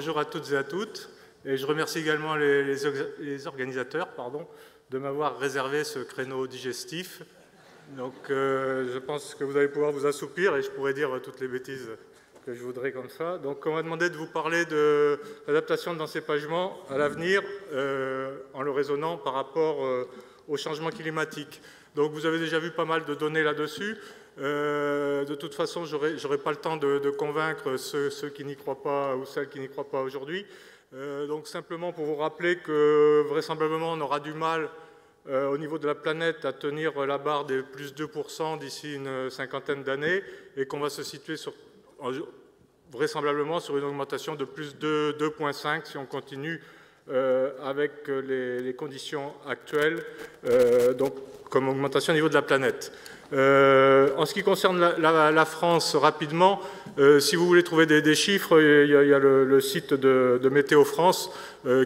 bonjour à toutes et à toutes. Et je remercie également les organisateurs de m'avoir réservé ce créneau digestif. Donc je pense que vous allez pouvoir vous assoupir et je pourrai dire toutes les bêtises que je voudrais comme ça. Donc on m'a demandé de vous parler de l'adaptation de l'encépagement à l'avenir en le raisonnant par rapport au changement climatique. Donc vous avez déjà vu pas mal de données là-dessus. De toute façon, je n'aurai pas le temps de convaincre ceux qui n'y croient pas ou celles qui n'y croient pas aujourd'hui. Donc simplement pour vous rappeler que vraisemblablement on aura du mal au niveau de la planète à tenir la barre des plus 2% d'ici une cinquantaine d'années et qu'on va se situer vraisemblablement sur une augmentation de plus de 2,5 si on continue avec les conditions actuelles, donc comme augmentation au niveau de la planète. En ce qui concerne la France, rapidement, si vous voulez trouver des chiffres, il y a le site de Météo France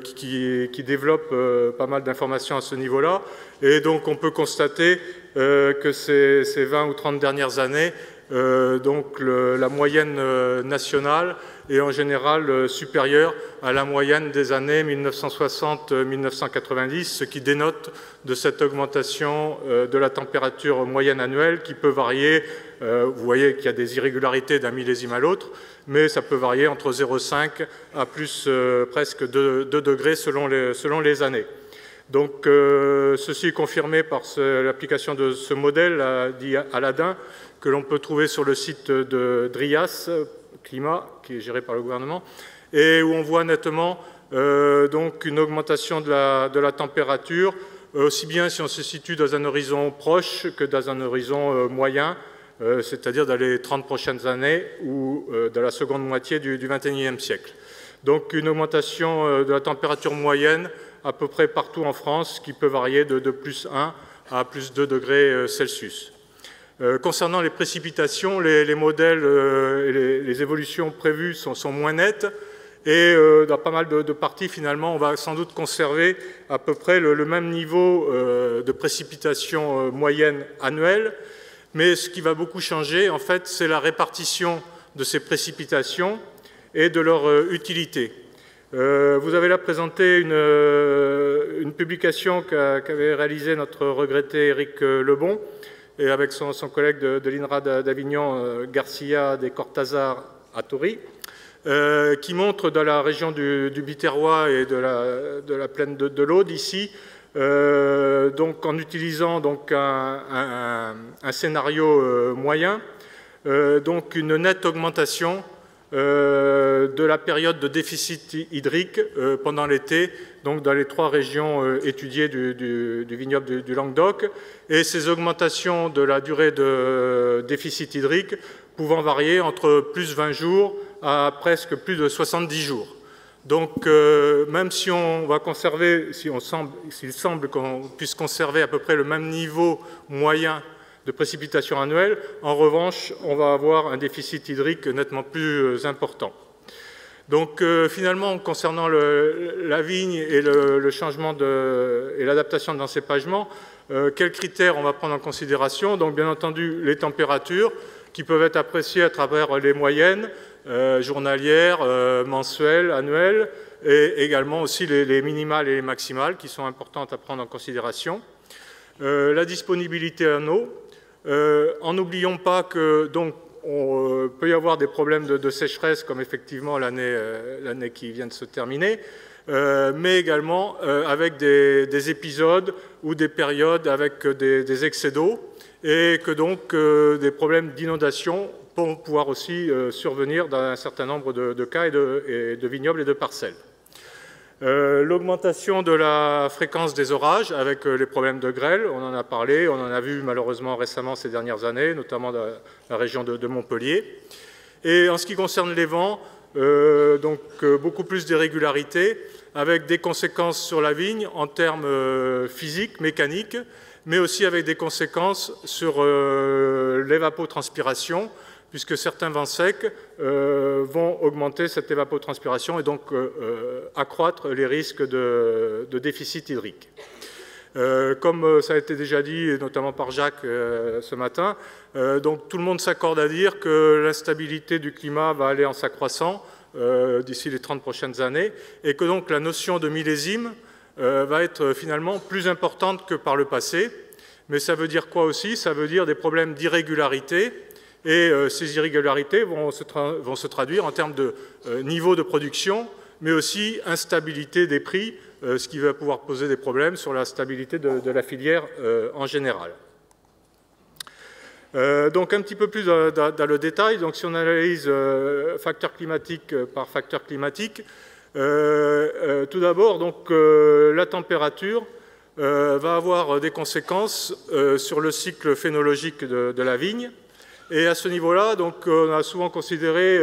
qui développe pas mal d'informations à ce niveau-là. Et donc on peut constater que ces 20 ou 30 dernières années, donc la moyenne nationale est en général supérieure à la moyenne des années 1960-1990, ce qui dénote de cette augmentation de la température moyenne annuelle qui peut varier. Vous voyez qu'il y a des irrégularités d'un millésime à l'autre, mais ça peut varier entre 0,5 à plus presque 2 degrés selon les années. Donc ceci est confirmé par l'application de ce modèle dit Aladin, que l'on peut trouver sur le site de DRIAS Climat, qui est géré par le gouvernement, et où on voit nettement donc une augmentation de la température, aussi bien si on se situe dans un horizon proche que dans un horizon moyen, c'est-à-dire dans les 30 prochaines années ou dans la seconde moitié du XXIe siècle. Donc une augmentation de la température moyenne à peu près partout en France, qui peut varier de plus 1 à plus 2 degrés Celsius. Concernant les précipitations, les modèles et les évolutions prévues sont moins nettes et dans pas mal de parties, finalement, on va sans doute conserver à peu près le même niveau de précipitation moyenne annuelle, mais ce qui va beaucoup changer, en fait, c'est la répartition de ces précipitations et de leur utilité. Vous avez là présenté une publication qu'avait réalisée notre regretté Éric Lebon, et avec son collègue de l'INRA d'Avignon, Garcia de Cortázar Atori, qui montre dans la région du Biterrois et de la plaine de l'Aude, ici, donc en utilisant donc un scénario moyen, donc une nette augmentation de la période de déficit hydrique pendant l'été, donc dans les 3 régions étudiées du vignoble du Languedoc, et ces augmentations de la durée de déficit hydrique pouvant varier entre plus 20 jours à presque plus de 70 jours. Donc même si on va conserver, s'il semble qu'on puisse conserver à peu près le même niveau moyen de précipitations annuelles, en revanche, on va avoir un déficit hydrique nettement plus important. Donc finalement, concernant la vigne et le changement et l'adaptation de l'encépagement, quels critères on va prendre en considération? Donc bien entendu, les températures qui peuvent être appréciées à travers les moyennes journalières, mensuelles, annuelles, et également aussi les minimales et les maximales qui sont importantes à prendre en considération. La disponibilité en eau. En n'oublions pas que donc on peut y avoir des problèmes de sécheresse, comme effectivement l'année qui vient de se terminer, mais également avec des épisodes ou des périodes avec des excès d'eau, et que donc des problèmes d'inondation vont pouvoir aussi survenir dans un certain nombre de cas et de vignobles et de parcelles. L'augmentation de la fréquence des orages avec les problèmes de grêle, on en a parlé, on en a vu malheureusement récemment ces dernières années, notamment dans la région de Montpellier. Et en ce qui concerne les vents, donc beaucoup plus d'irrégularités avec des conséquences sur la vigne en termes physiques, mécaniques, mais aussi avec des conséquences sur l'évapotranspiration, puisque certains vents secs vont augmenter cette évapotranspiration et donc accroître les risques de déficit hydrique. Comme ça a été déjà dit, notamment par Jacques ce matin, donc tout le monde s'accorde à dire que l'instabilité du climat va aller en s'accroissant d'ici les 30 prochaines années, et que donc la notion de millésime va être finalement plus importante que par le passé. Mais ça veut dire quoi aussi? Ça veut dire des problèmes d'irrégularité, et ces irrégularités vont se traduire en termes de niveau de production, mais aussi instabilité des prix, ce qui va pouvoir poser des problèmes sur la stabilité de la filière en général. Donc un petit peu plus dans le détail, donc si on analyse facteur climatique par facteur climatique, tout d'abord, donc la température va avoir des conséquences sur le cycle phénologique de la vigne. Et à ce niveau-là, donc on a souvent considéré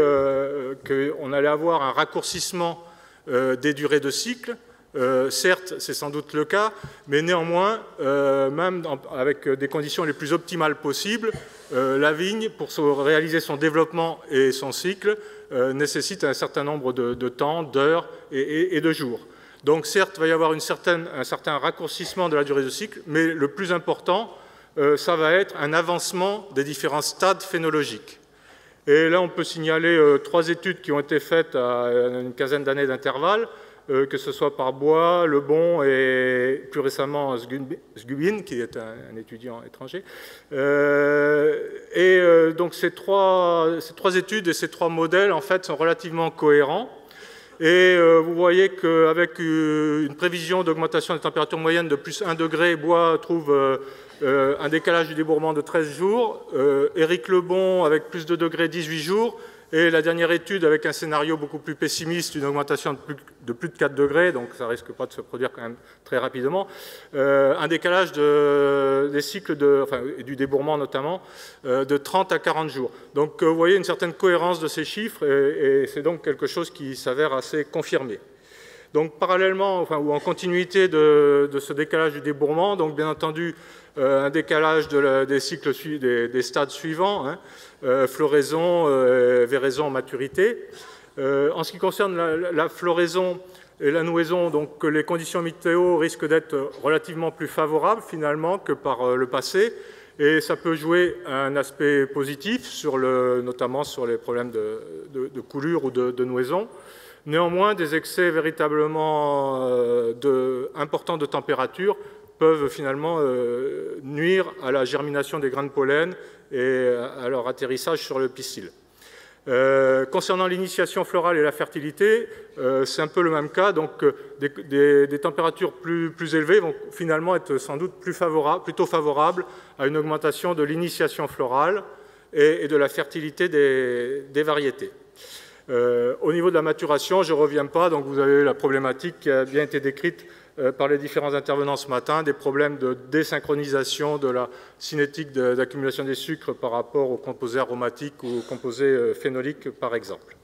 qu'on allait avoir un raccourcissement des durées de cycle. Certes, c'est sans doute le cas, mais néanmoins, même avec des conditions les plus optimales possibles, la vigne, pour réaliser son développement et son cycle, nécessite un certain nombre de temps, d'heures et de jours. Donc certes, il va y avoir un certain raccourcissement de la durée de cycle, mais le plus important, ça va être un avancement des différents stades phénologiques. Et là, on peut signaler 3 études qui ont été faites à une quinzaine d'années d'intervalle, que ce soit par Bois, Lebon et plus récemment Sgubin, qui est un étudiant étranger. Donc ces trois études et ces 3 modèles en fait, sont relativement cohérents. Et vous voyez qu'avec une prévision d'augmentation des températures moyennes de plus 1 degré, Bois trouve un décalage du débourrement de 13 jours, Éric Lebon avec plus de degrés 18 jours, et la dernière étude avec un scénario beaucoup plus pessimiste, une augmentation de plus de 4 degrés, donc ça ne risque pas de se produire quand même très rapidement, un décalage des cycles du débourrement notamment, de 30 à 40 jours. Donc vous voyez une certaine cohérence de ces chiffres, et c'est donc quelque chose qui s'avère assez confirmé. Donc parallèlement, ou en continuité de ce décalage du débourrement, donc bien entendu un décalage des cycles des stades suivants, hein, floraison, véraison, maturité. En ce qui concerne la floraison et la nouaison, donc les conditions météo risquent d'être relativement plus favorables finalement que par le passé, et ça peut jouer un aspect positif notamment sur les problèmes de coulure ou de nouaison. Néanmoins, des excès véritablement importants de température peuvent finalement nuire à la germination des grains de pollen et à leur atterrissage sur le pistil. Concernant l'initiation florale et la fertilité, c'est un peu le même cas. Donc, des températures plus élevées vont finalement être sans doute plutôt favorables à une augmentation de l'initiation florale et de la fertilité des variétés. Au niveau de la maturation, je ne reviens pas, donc vous avez la problématique qui a bien été décrite par les différents intervenants ce matin, des problèmes de désynchronisation de la cinétique d'accumulation des sucres par rapport aux composés aromatiques ou aux composés phénoliques, par exemple.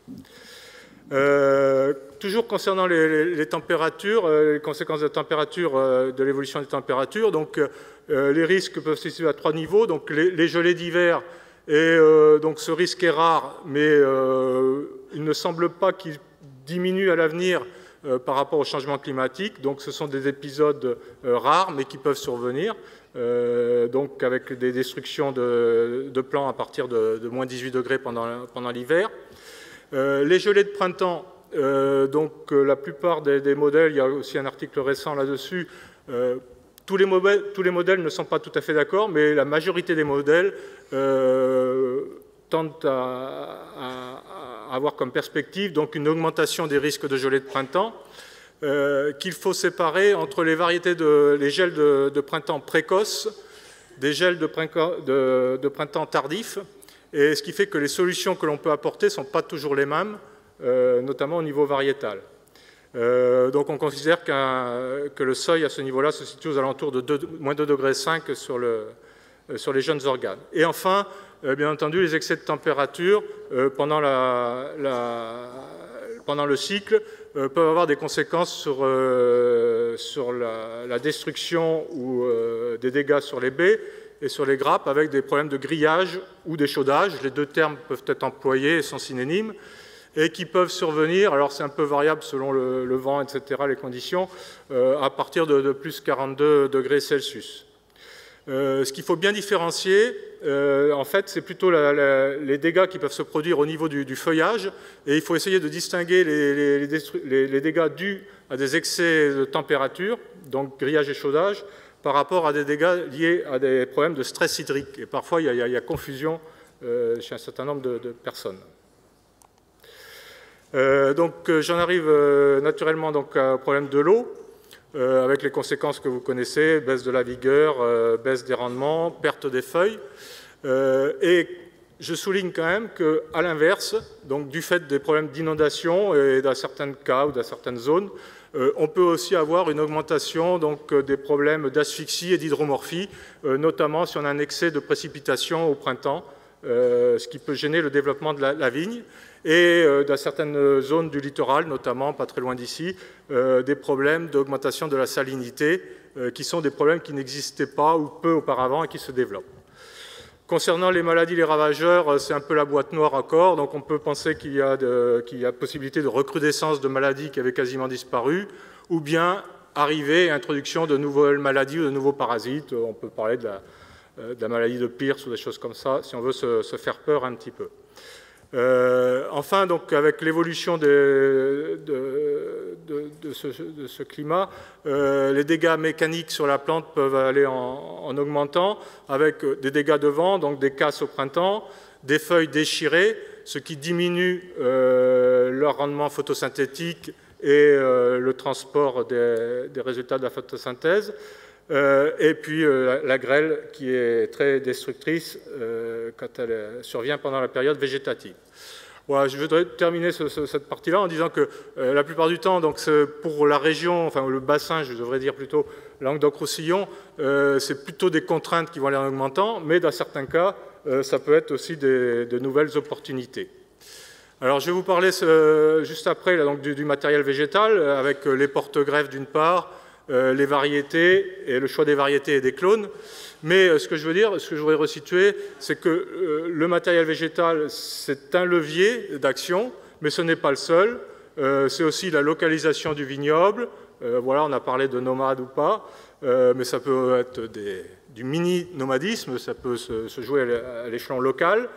Toujours concernant les températures, les conséquences de température, de l'évolution des températures, donc les risques peuvent se situer à 3 niveaux, donc les gelées d'hiver. Et donc ce risque est rare, mais il ne semble pas qu'il diminue à l'avenir par rapport au changement climatique. Donc ce sont des épisodes rares, mais qui peuvent survenir, donc avec des destructions de plants à partir de moins 18 degrés pendant l'hiver. Les gelées de printemps, donc la plupart des modèles, il y a aussi un article récent là-dessus, tous les modèles ne sont pas tout à fait d'accord, mais la majorité des modèles tentent à avoir comme perspective donc une augmentation des risques de gelée de printemps qu'il faut séparer entre les gels de printemps précoces, des gels de printemps tardifs, et ce qui fait que les solutions que l'on peut apporter ne sont pas toujours les mêmes, notamment au niveau variétal. Donc on considère que le seuil à ce niveau-là se situe aux alentours de moins 2,5 degrés sur les jeunes organes. Et enfin, bien entendu, les excès de température pendant le cycle peuvent avoir des conséquences sur la destruction ou des dégâts sur les baies et sur les grappes avec des problèmes de grillage ou d'échaudage. Les deux termes peuvent être employés et sont synonymes, et qui peuvent survenir, alors c'est un peu variable selon le vent, etc., les conditions, à partir de plus 42 degrés Celsius. Ce qu'il faut bien différencier, en fait, c'est plutôt les dégâts qui peuvent se produire au niveau du feuillage, et il faut essayer de distinguer les dégâts dus à des excès de température, donc grillage et chaudage, par rapport à des dégâts liés à des problèmes de stress hydrique. Et parfois, il y a confusion chez un certain nombre de personnes. Donc, j'en arrive naturellement donc, au problème de l'eau, avec les conséquences que vous connaissez, baisse de la vigueur, baisse des rendements, perte des feuilles. Et je souligne quand même qu'à l'inverse, donc du fait des problèmes d'inondation et dans certains cas ou dans certaines zones, on peut aussi avoir une augmentation donc, des problèmes d'asphyxie et d'hydromorphie, notamment si on a un excès de précipitations au printemps, ce qui peut gêner le développement de la vigne. Et dans certaines zones du littoral, notamment pas très loin d'ici, des problèmes d'augmentation de la salinité, qui sont des problèmes qui n'existaient pas ou peu auparavant et qui se développent. Concernant les maladies, les ravageurs, c'est un peu la boîte noire encore, donc on peut penser qu'il y a possibilité de recrudescence de maladies qui avaient quasiment disparu, ou bien arrivée et introduction de nouvelles maladies ou de nouveaux parasites. On peut parler de la maladie de Pierce ou des choses comme ça, si on veut se faire peur un petit peu. Enfin, donc, avec l'évolution de ce climat, les dégâts mécaniques sur la plante peuvent aller en augmentant, avec des dégâts de vent, donc des casses au printemps, des feuilles déchirées, ce qui diminue leur rendement photosynthétique et le transport des résultats de la photosynthèse. Et puis la grêle qui est très destructrice quand elle survient pendant la période végétative. Voilà, je voudrais terminer cette partie-là en disant que la plupart du temps, donc pour la région, enfin le bassin, je devrais dire plutôt Languedoc-Roussillon, c'est plutôt des contraintes qui vont aller en augmentant, mais dans certains cas, ça peut être aussi de nouvelles opportunités. Alors je vais vous parler juste après là, donc, du matériel végétal, avec les porte-greffes d'une part, les variétés et le choix des variétés et des clones. Mais ce que je veux dire, ce que je voudrais resituer, c'est que le matériel végétal, c'est un levier d'action, mais ce n'est pas le seul. C'est aussi la localisation du vignoble. Voilà, on a parlé de nomade ou pas, mais ça peut être du mini-nomadisme, ça peut se jouer à l'échelon local,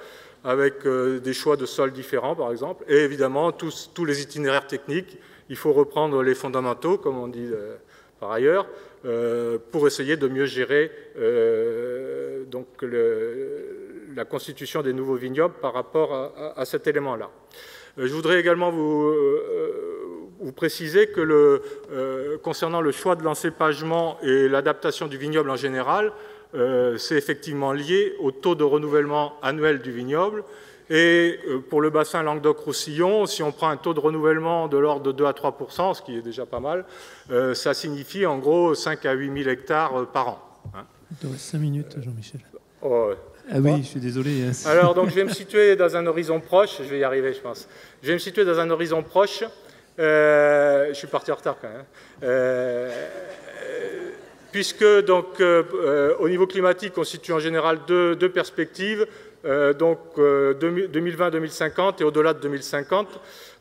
avec des choix de sols différents, par exemple. Et évidemment, tous les itinéraires techniques, il faut reprendre les fondamentaux, comme on dit par ailleurs, pour essayer de mieux gérer donc la constitution des nouveaux vignobles par rapport à cet élément-là. Je voudrais également vous préciser que concernant le choix de l'encépagement et l'adaptation du vignoble en général, c'est effectivement lié au taux de renouvellement annuel du vignoble. Et pour le bassin Languedoc-Roussillon, si on prend un taux de renouvellement de l'ordre de 2 à 3 %, ce qui est déjà pas mal, ça signifie en gros 5 à 8 000 hectares par an. Hein. 5 minutes, Jean-Michel. Oh, ah oui, je suis désolé. Alors, donc, je vais me situer dans un horizon proche. Je vais y arriver, je pense. Je vais me situer dans un horizon proche. Je suis parti en retard quand même. Puisque, donc, au niveau climatique, on situe en général deux perspectives. Donc 2020-2050 et au-delà de 2050.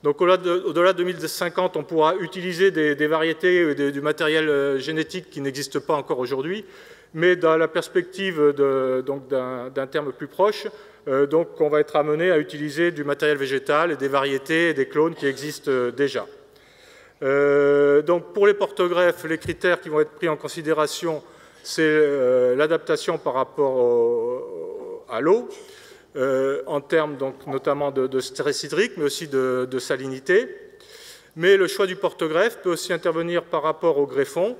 Donc au-delà de 2050, on pourra utiliser des variétés, du matériel génétique qui n'existe pas encore aujourd'hui, mais dans la perspective d'un terme plus proche, donc on va être amené à utiliser du matériel végétal et des variétés et des clones qui existent déjà. Donc pour les porte-greffes, les critères qui vont être pris en considération, c'est l'adaptation par rapport à l'eau, en termes donc, notamment de stress hydrique, mais aussi de salinité. Mais le choix du porte-greffe peut aussi intervenir par rapport au greffon,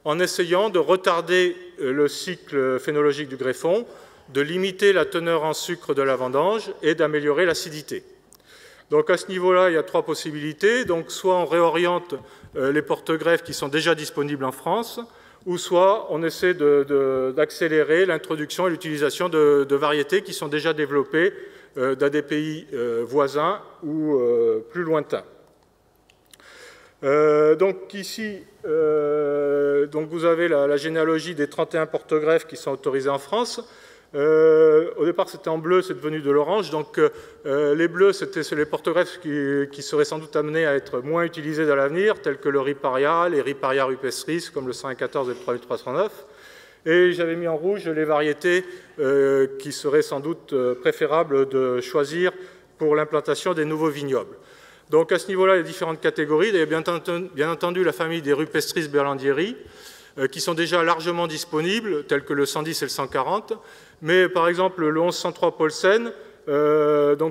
en essayant de retarder le cycle phénologique du greffon, de limiter la teneur en sucre de la vendange et d'améliorer l'acidité. Donc à ce niveau-là, il y a 3 possibilités. Donc soit on réoriente les porte-greffes qui sont déjà disponibles en France, ou soit on essaie d'accélérer l'introduction et l'utilisation de variétés qui sont déjà développées dans des pays voisins ou plus lointains. Donc ici, donc vous avez la généalogie des 31 porte-greffes qui sont autorisés en France. Au départ, c'était en bleu, c'est devenu de l'orange. Donc, les bleus, c'est les porte-greffes qui seraient sans doute amenés à être moins utilisés dans l'avenir, tels que le riparia, les riparia rupestris, comme le 114 et le 3309. Et j'avais mis en rouge les variétés qui seraient sans doute préférables de choisir pour l'implantation des nouveaux vignobles. Donc à ce niveau-là, il y a différentes catégories. Il y a bien entendu la famille des Rupestris berlandieri, qui sont déjà largement disponibles, tels que le 110 et le 140. Mais par exemple, le 1103 Paulsen,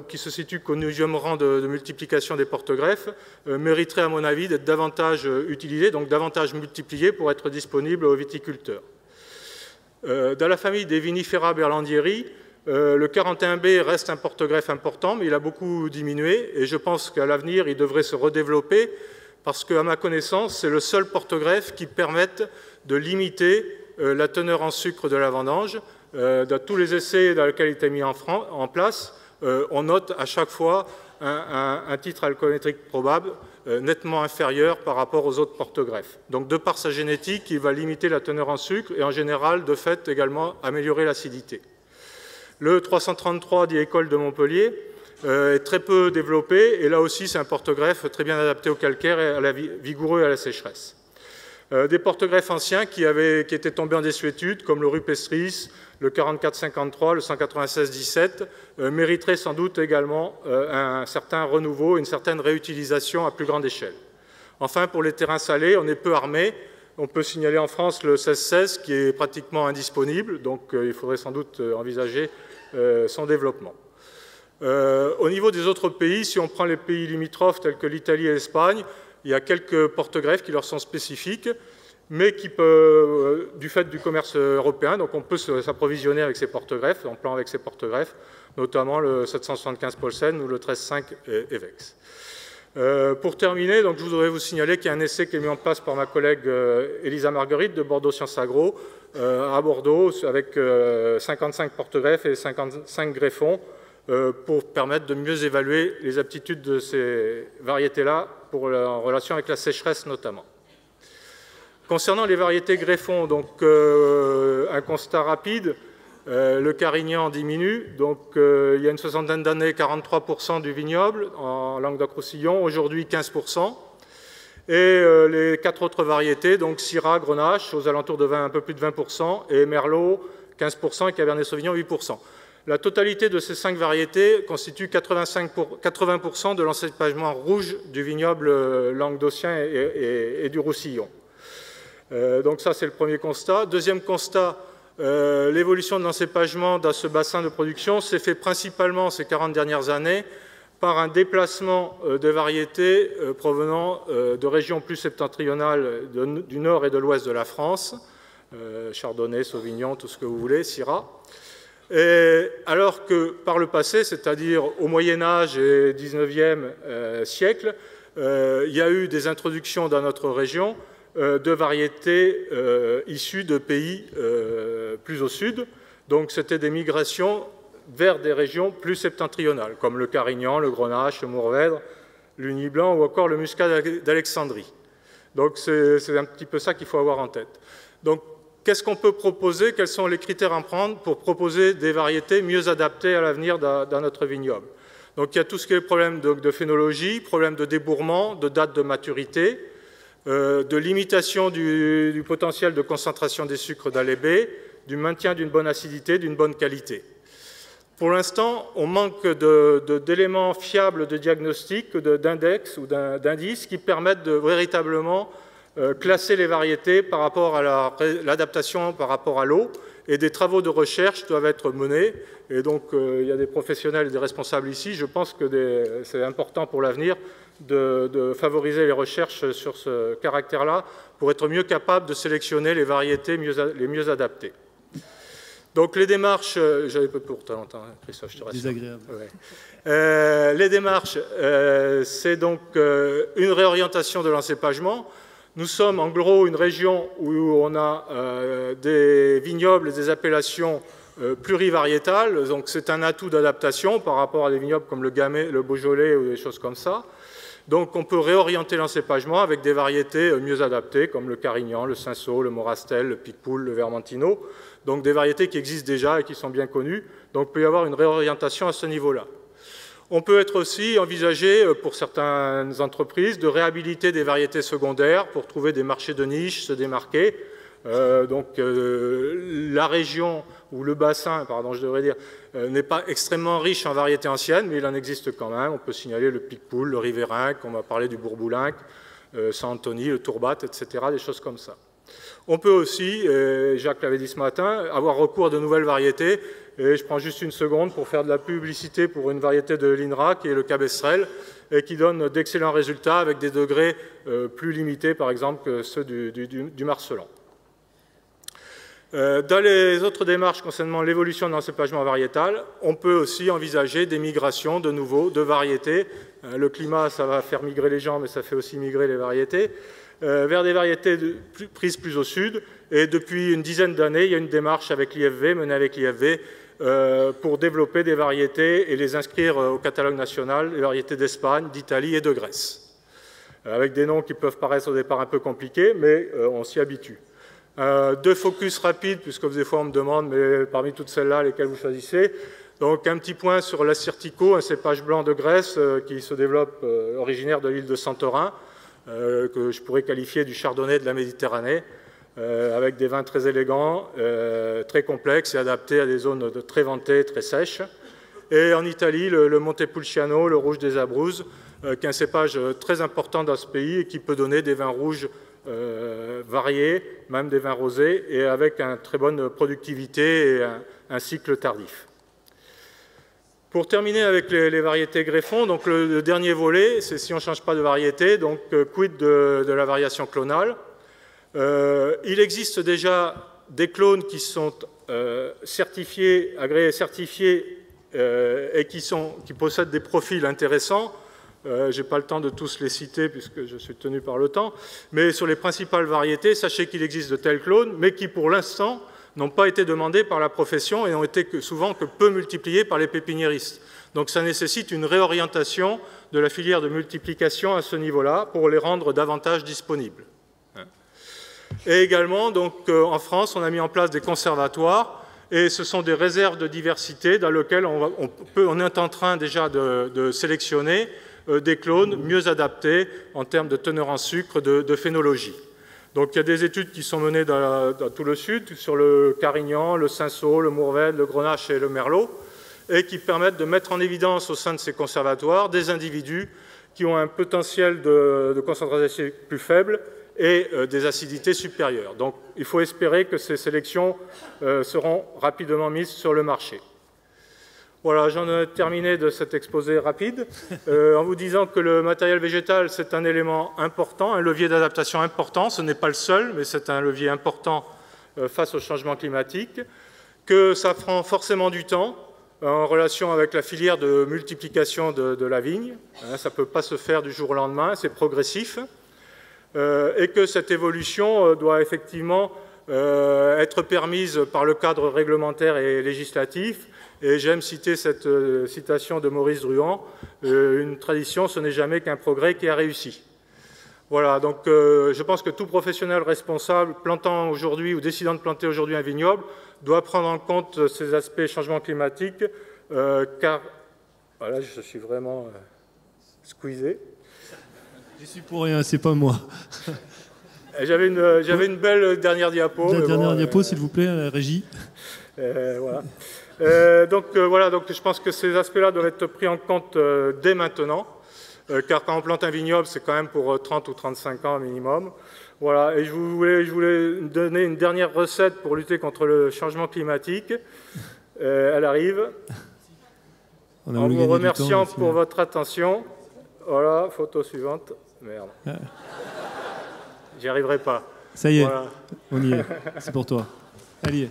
qui se situe qu'au 9e rang de multiplication des porte-greffes, mériterait à mon avis d'être davantage utilisé, donc davantage multiplié pour être disponible aux viticulteurs. Dans la famille des Vinifera berlandieri, le 41B reste un porte-greffe important, mais il a beaucoup diminué, et je pense qu'à l'avenir, il devrait se redévelopper, parce qu'à ma connaissance, c'est le seul porte-greffe qui permette de limiter la teneur en sucre de la vendange. Dans tous les essais dans lesquels il était mis en place, on note à chaque fois un titre alcoométrique probable nettement inférieur par rapport aux autres porte-greffes. Donc, de par sa génétique, il va limiter la teneur en sucre et en général, de fait, également améliorer l'acidité. Le 333 dit École de Montpellier est très peu développé et là aussi, c'est un porte-greffe très bien adapté au calcaire et à la vigoureux et à la sécheresse. Des porte-greffes anciens qui étaient tombés en désuétude, comme le Rupestris, le 44-53, le 196-17, mériteraient sans doute également un certain renouveau, une certaine réutilisation à plus grande échelle. Enfin, pour les terrains salés, on est peu armé. On peut signaler en France le 16-16 qui est pratiquement indisponible, donc il faudrait sans doute envisager son développement. Au niveau des autres pays, si on prend les pays limitrophes tels que l'Italie et l'Espagne, il y a quelques porte-greffes qui leur sont spécifiques, mais qui peuvent, du fait du commerce européen, donc on peut s'approvisionner avec ces porte-greffes, en plan avec ces porte-greffes, notamment le 775 Paulsen ou le 13-5 Evex. Pour terminer, donc, je voudrais vous signaler qu'il y a un essai qui est mis en place par ma collègue Elisa Marguerite de Bordeaux Sciences Agro à Bordeaux avec 55 porte-greffes et 55 greffons pour permettre de mieux évaluer les aptitudes de ces variétés-là en relation avec la sécheresse notamment. Concernant les variétés greffons, donc un constat rapide, le Carignan diminue, donc il y a une soixantaine d'années, 43% du vignoble en Languedoc-Roussillon, aujourd'hui 15%. Et les 4 autres variétés, donc Syrah, Grenache, aux alentours de un peu plus de 20%, et Merlot, 15%, et Cabernet Sauvignon, 8%. La totalité de ces 5 variétés constitue 80% de l'encépagement rouge du vignoble languedocien et du Roussillon. Donc ça, c'est le premier constat. Deuxième constat, l'évolution de l'encépagement dans ce bassin de production s'est fait principalement ces 40 dernières années par un déplacement de variétés provenant de régions plus septentrionales du nord et de l'ouest de la France, Chardonnay, Sauvignon, tout ce que vous voulez, Syrah. Alors que par le passé, c'est-à-dire au Moyen-Âge et 19e siècle, il y a eu des introductions dans notre région de variétés issues de pays plus au sud. Donc c'était des migrations vers des régions plus septentrionales, comme le Carignan, le Grenache, le Mourvèdre, l'Uni blanc ou encore le Muscat d'Alexandrie. Donc c'est un petit peu ça qu'il faut avoir en tête. Donc qu'est-ce qu'on peut proposer? Quels sont les critères à prendre pour proposer des variétés mieux adaptées à l'avenir dans notre vignoble? Donc il y a tout ce qui est problème de phénologie, problème de débourrement, de date de maturité, de limitation du potentiel de concentration des sucres dans les baies, du maintien d'une bonne acidité, d'une bonne qualité. Pour l'instant, on manque d'éléments fiables de diagnostic, d'index ou d'indices qui permettent de véritablement classer les variétés par rapport à l'adaptation par rapport à l'eau, et des travaux de recherche doivent être menés. Et donc, il y a des professionnels et des responsables ici. Je pense que c'est important pour l'avenir de favoriser les recherches sur ce caractère-là pour être mieux capable de sélectionner les variétés les mieux adaptées. Donc les démarches, j'avais peu pour longtemps, Christophe, je te rassure. Désagréable. Ouais. Les démarches, c'est donc une réorientation de l'encépagement. Nous sommes en gros une région où on a des vignobles et des appellations plurivariétales, donc c'est un atout d'adaptation par rapport à des vignobles comme le Gamay, le Beaujolais ou des choses comme ça. Donc on peut réorienter l'encépagement avec des variétés mieux adaptées comme le Carignan, le Cinsault, le Morastel, le Picpoul, le Vermentino, donc des variétés qui existent déjà et qui sont bien connues, donc il peut y avoir une réorientation à ce niveau-là. On peut être aussi envisagé pour certaines entreprises de réhabiliter des variétés secondaires pour trouver des marchés de niche, se démarquer. La région ou le bassin, pardon, je devrais dire, n'est pas extrêmement riche en variétés anciennes, mais il en existe quand même. On peut signaler le Picpoul, le Riverinque, on va parler du Bourboulinque, Saint-Anthony, le Tourbat, etc., des choses comme ça. On peut aussi, Jacques l'avait dit ce matin, avoir recours à de nouvelles variétés. Et je prends juste une seconde pour faire de la publicité pour une variété de l'INRA qui est le Cabestrel et qui donne d'excellents résultats avec des degrés plus limités, par exemple, que ceux du Marcellan. Dans les autres démarches concernant l'évolution de l'encépagement variétal, on peut aussi envisager des migrations de nouveau de variétés. Le climat, ça va faire migrer les gens, mais ça fait aussi migrer les variétés, vers des variétés prises plus au sud. Et depuis une dizaine d'années, il y a une démarche avec l'IFV, menée avec l'IFV, pour développer des variétés et les inscrire au catalogue national, les variétés d'Espagne, d'Italie et de Grèce. Avec des noms qui peuvent paraître au départ un peu compliqués, mais on s'y habitue. Deux focus rapides, puisque des fois on me demande, mais parmi toutes celles-là, lesquelles vous choisissez. Donc un petit point sur l'Assyrtiko, un cépage blanc de Grèce qui se développe originaire de l'île de Santorin, que je pourrais qualifier du chardonnay de la Méditerranée, avec des vins très élégants, très complexes et adaptés à des zones très ventées, très sèches. Et en Italie, le Montepulciano, le rouge des Abruzzes, qui est un cépage très important dans ce pays et qui peut donner des vins rouges variés, même des vins rosés, et avec une très bonne productivité et un cycle tardif. Pour terminer avec les variétés greffons, donc le dernier volet, c'est si on ne change pas de variété, donc quid de la variation clonale. Il existe déjà des clones qui sont certifiés, agréés, certifiés et qui possèdent des profils intéressants. Je n'ai pas le temps de tous les citer puisque je suis tenu par le temps, mais sur les principales variétés, sachez qu'il existe de tels clones, mais qui pour l'instant n'ont pas été demandés par la profession et n'ont été souvent que peu multipliés par les pépiniéristes. Donc ça nécessite une réorientation de la filière de multiplication à ce niveau-là pour les rendre davantage disponibles. Et également, donc, en France, on a mis en place des conservatoires et ce sont des réserves de diversité dans lesquelles on est en train déjà de sélectionner des clones mieux adaptés en termes de teneur en sucre, de phénologie. Donc il y a des études qui sont menées dans tout le sud, sur le Carignan, le Cinsault, le Mourvèdre, le Grenache et le Merlot, et qui permettent de mettre en évidence au sein de ces conservatoires des individus qui ont un potentiel de concentration plus faible et des acidités supérieures. Donc il faut espérer que ces sélections seront rapidement mises sur le marché. Voilà, j'en ai terminé de cet exposé rapide, en vous disant que le matériel végétal, c'est un élément important, un levier d'adaptation important. Ce n'est pas le seul, mais c'est un levier important face au changement climatique, que ça prend forcément du temps en relation avec la filière de multiplication de la vigne. Ça ne peut pas se faire du jour au lendemain, c'est progressif, et que cette évolution doit effectivement être permise par le cadre réglementaire et législatif. Et j'aime citer cette citation de Maurice Druand, une tradition, ce n'est jamais qu'un progrès qui a réussi. Voilà, donc je pense que tout professionnel responsable plantant aujourd'hui ou décidant de planter aujourd'hui un vignoble doit prendre en compte ces aspects changement climatique, car, voilà, je suis vraiment squeezé. J'y suis pour rien, c'est pas moi. J'avais une belle dernière diapo. La dernière diapo, s'il vous plaît, à la régie. Voilà. Donc je pense que ces aspects-là doivent être pris en compte dès maintenant, car quand on plante un vignoble, c'est quand même pour 30 ou 35 ans minimum. Voilà, et je voulais donner une dernière recette pour lutter contre le changement climatique. Elle arrive. En vous remerciant pour votre attention. Voilà, photo suivante. Merde. J'y arriverai pas. Ça y est, voilà. On y est. C'est pour toi. Allez.